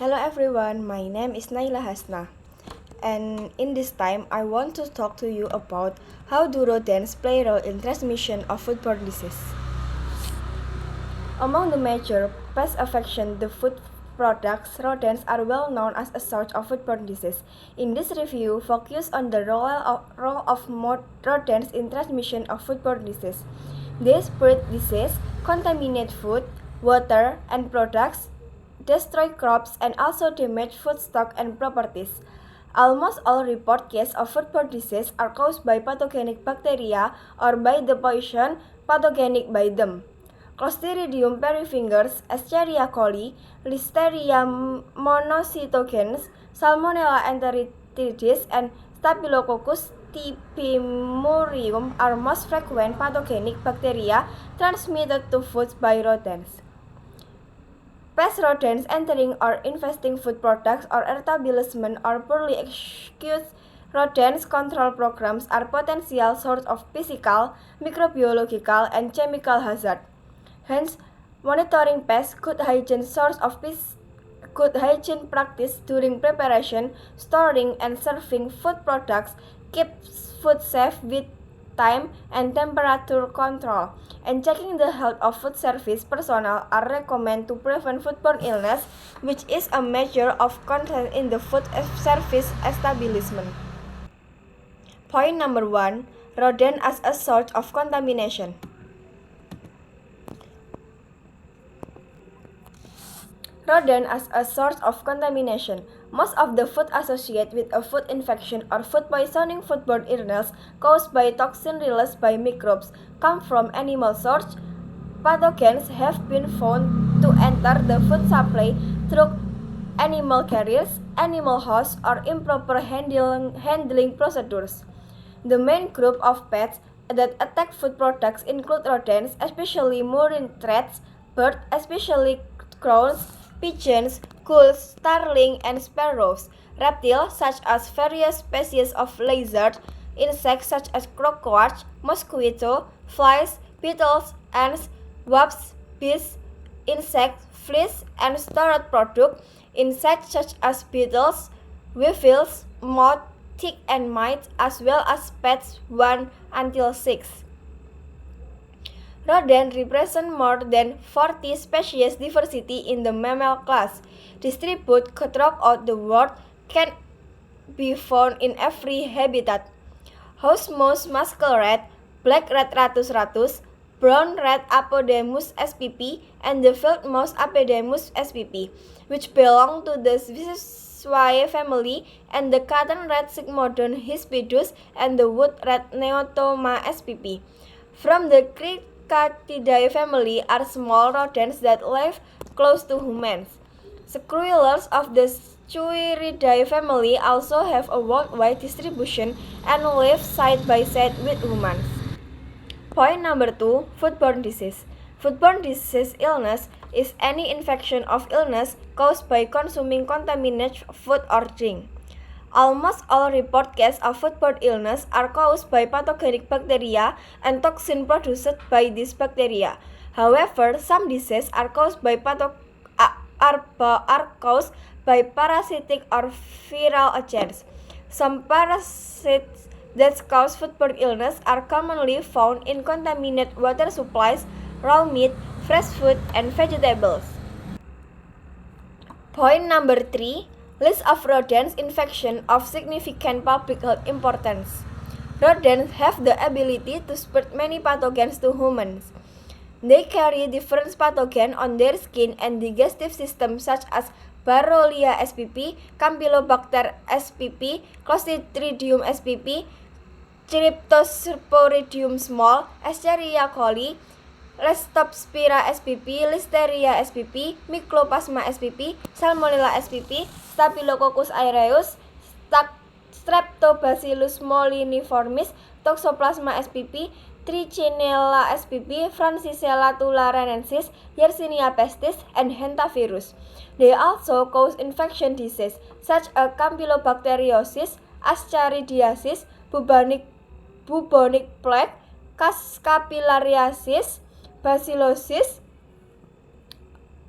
Hello everyone, my name is Naila Hasna, and in this time I want to talk to you about how do rodents play a role in transmission of foodborne disease. Among the major pest affection the food products, rodents are well known as a source of foodborne disease. In this review, focus on the role of rodents in transmission of foodborne disease. They spread disease, contaminate food, water, and products, destroy crops, and also damage food stock and properties. Almost all report cases of foodborne disease are caused by pathogenic bacteria or by the poison pathogenic by them. Clostridium perfringens, Escherichia coli, Listeria monocytogenes, Salmonella enteritidis, and Staphylococcus typhimurium are most frequent pathogenic bacteria transmitted to foods by rodents. Pest rodents entering or infesting food products or establishment or poorly executed rodent control programs are potential source of physical, microbiological, and chemical hazard. Hence, monitoring pest good hygiene practice during preparation, storing, and serving food products keeps food safe with time and temperature control, and checking the health of food service personnel are recommended to prevent foodborne illness, which is a measure of concern in the food service establishment. Point number 1. Rodent as a source of contamination. Rodent as a source of contamination. Most of the food associated with a food infection or food poisoning foodborne illness caused by toxin released by microbes come from animal sources. Pathogens have been found to enter the food supply through animal carriers, animal hosts, or improper handling procedures. The main group of pests that attack food products include rodents, especially murine rats, birds, especially crows, pigeons, gulls, starling, and sparrows, reptiles such as various species of lizards, insects such as cockroach, mosquito, flies, beetles, ants, wasps, bees, insects, fleas, and stored product, insects such as beetles, weevils, moths, ticks, and mites, as well as pets 1 until 6. Rodents represent more than 40 species diversity in the mammal class, distributed throughout the world, can be found in every habitat. House mouse masquerade, black rat Rattus rattus, brown rat Apodemus spp, and the field mouse Apodemus spp, which belong to the Vicisae family, and the cotton rat Sigmodon hispidus, and the wood rat Neotoma spp. From the Cricatidae family are small rodents that live close to humans. Squirrels of the Sciuridae family also have a worldwide distribution and live side by side with humans. Point number 2. Foodborne disease. Foodborne disease illness is any infection of illness caused by consuming contaminated food or drink. Almost all report cases of foodborne illness are caused by pathogenic bacteria and toxin produced by these bacteria. However, some diseases are caused by parasitic or viral agents. Some parasites that cause foodborne illness are commonly found in contaminated water supplies, raw meat, fresh food, and vegetables. Point number 3. List of rodents infection of significant public health importance. Rodents have the ability to spread many pathogens to humans. They carry different pathogens on their skin and digestive system such as Borrelia spp, Campylobacter spp, Clostridium spp, Cryptosporidium small, Escherichia coli, Leptospira spp, Listeria spp, Mycoplasma spp, Salmonella spp, Staphylococcus aureus, Streptobacillus moliniformis, Toxoplasma spp, Trichinella spp, Francisella tularensis, Yersinia pestis, and Hantavirus. They also cause infection disease such as Campylobacteriosis, Ascaridiasis, bubonic plague, Capillariasis, Bacillosis,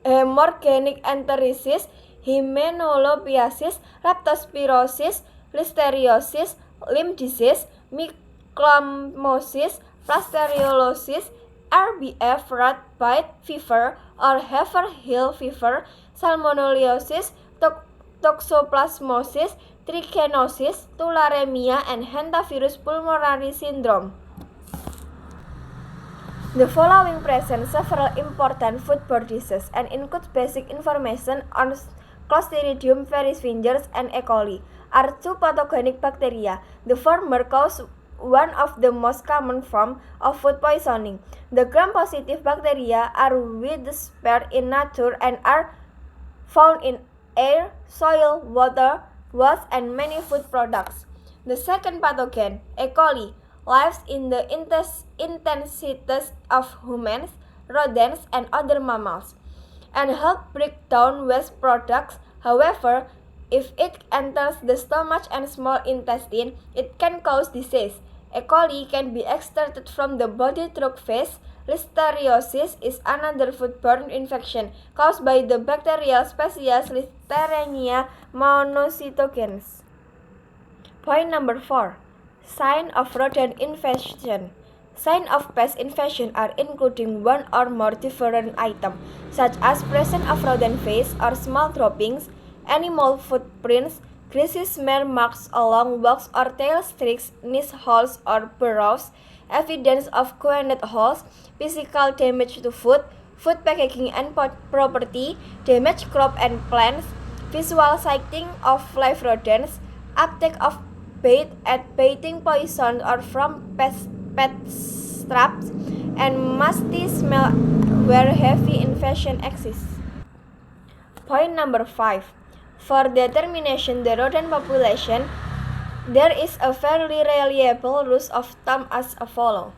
hemorrhagic enteritis, hymenolopiasis, leptospirosis, listeriosis, Lyme disease, myclomosis, flasteriolosis, RBF, rat bite fever or Haverhill fever, salmonellosis, toxoplasmosis, trichinosis, tularemia, and hantavirus pulmonary syndrome. The following present several important foodborne diseases and includes basic information on Clostridium perfringens and E. coli are two pathogenic bacteria. The former cause one of the most common forms of food poisoning. The gram-positive bacteria are widespread in nature and are found in air, soil, water, waste, and many food products. The second pathogen, E. coli, lives in the intestines of humans, rodents, and other mammals, and help break down waste products. However, if it enters the stomach and small intestine, it can cause disease. E. coli can be extracted from the body through feces. Listeriosis is another foodborne infection caused by the bacterial species Listeria monocytogenes. Point number 4. Signs of rodent infection. Signs of pest infection are including one or more different items, such as presence of rodent face or small droppings, animal footprints, greasy smear marks along walks or tail streaks, nest holes or burrows, evidence of connected holes, physical damage to food, food packaging and property, damaged crop and plants, visual sighting of live rodents, uptake of bait at baiting poison or from pet traps, and musty smell where heavy infection exists. Point number 5. For determination the rodent population, there is a fairly reliable rule of thumb as follows.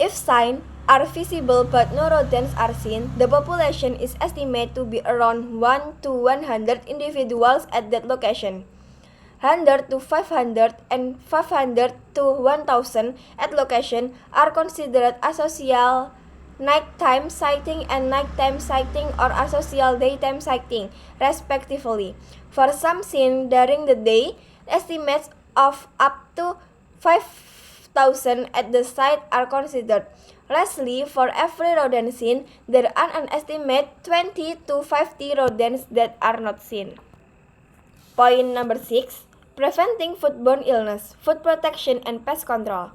If signs are visible but no rodents are seen, the population is estimated to be around 1 to 100 individuals at that location. 100 to 500 and 500 to 1000 at location are considered asocial nighttime sighting and nighttime sighting or asocial daytime sighting, respectively. For some seen during the day, estimates of up to 5,000 at the site are considered. Lastly, for every rodent seen, there are an estimated 20 to 50 rodents that are not seen. Point number 6. Preventing foodborne illness, food protection, and pest control.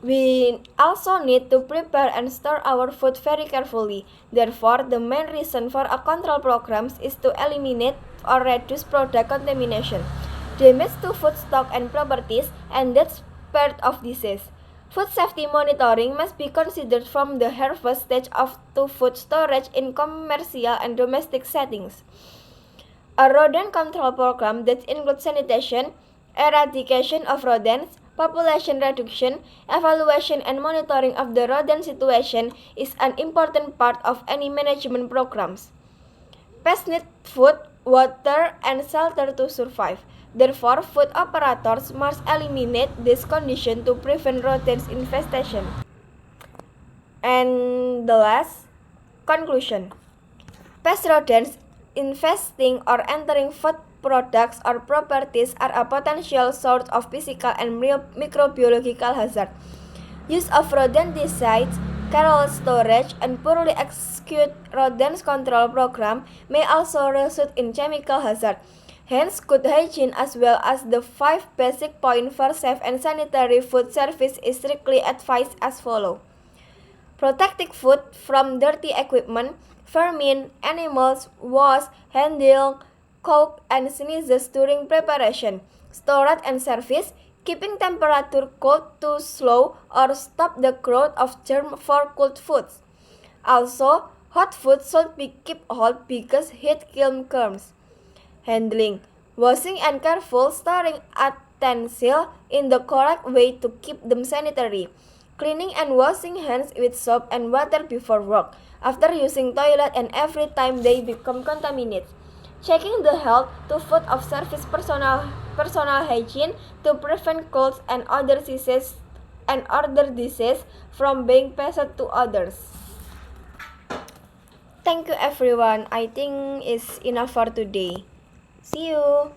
We also need to prepare and store our food very carefully. Therefore, the main reason for a control program is to eliminate or reduce product contamination, damage to food stock and properties, and death spread of disease. Food safety monitoring must be considered from the harvest stage to food storage in commercial and domestic settings. A rodent control program that includes sanitation, eradication of rodents, population reduction, evaluation and monitoring of the rodent situation is an important part of any management programs. Pests need food, water, and shelter to survive. Therefore, food operators must eliminate this condition to prevent rodent infestation. And the last conclusion. Pest rodents infesting or entering food products or properties are a potential source of physical and microbiological hazard. Use of rodenticides, careless storage, and poorly executed rodent control program may also result in chemical hazard. Hence, good hygiene as well as the 5 basic points for safe and sanitary food service is strictly advised as follows. Protecting food from dirty equipment, vermin, animals, wash, handling, cough, and sneezes during preparation, storage and service, keeping temperature cold to slow or stop the growth of germs for cold foods. Also, hot food should be kept hot because heat kills germs. Handling, washing and careful storing utensils in the correct way to keep them sanitary. Cleaning and washing hands with soap and water before work, after using toilet and every time they become contaminated. Checking the health to food of service personal hygiene to prevent colds and other diseases from being passed to others. Thank you everyone. I think it's enough for today. See you.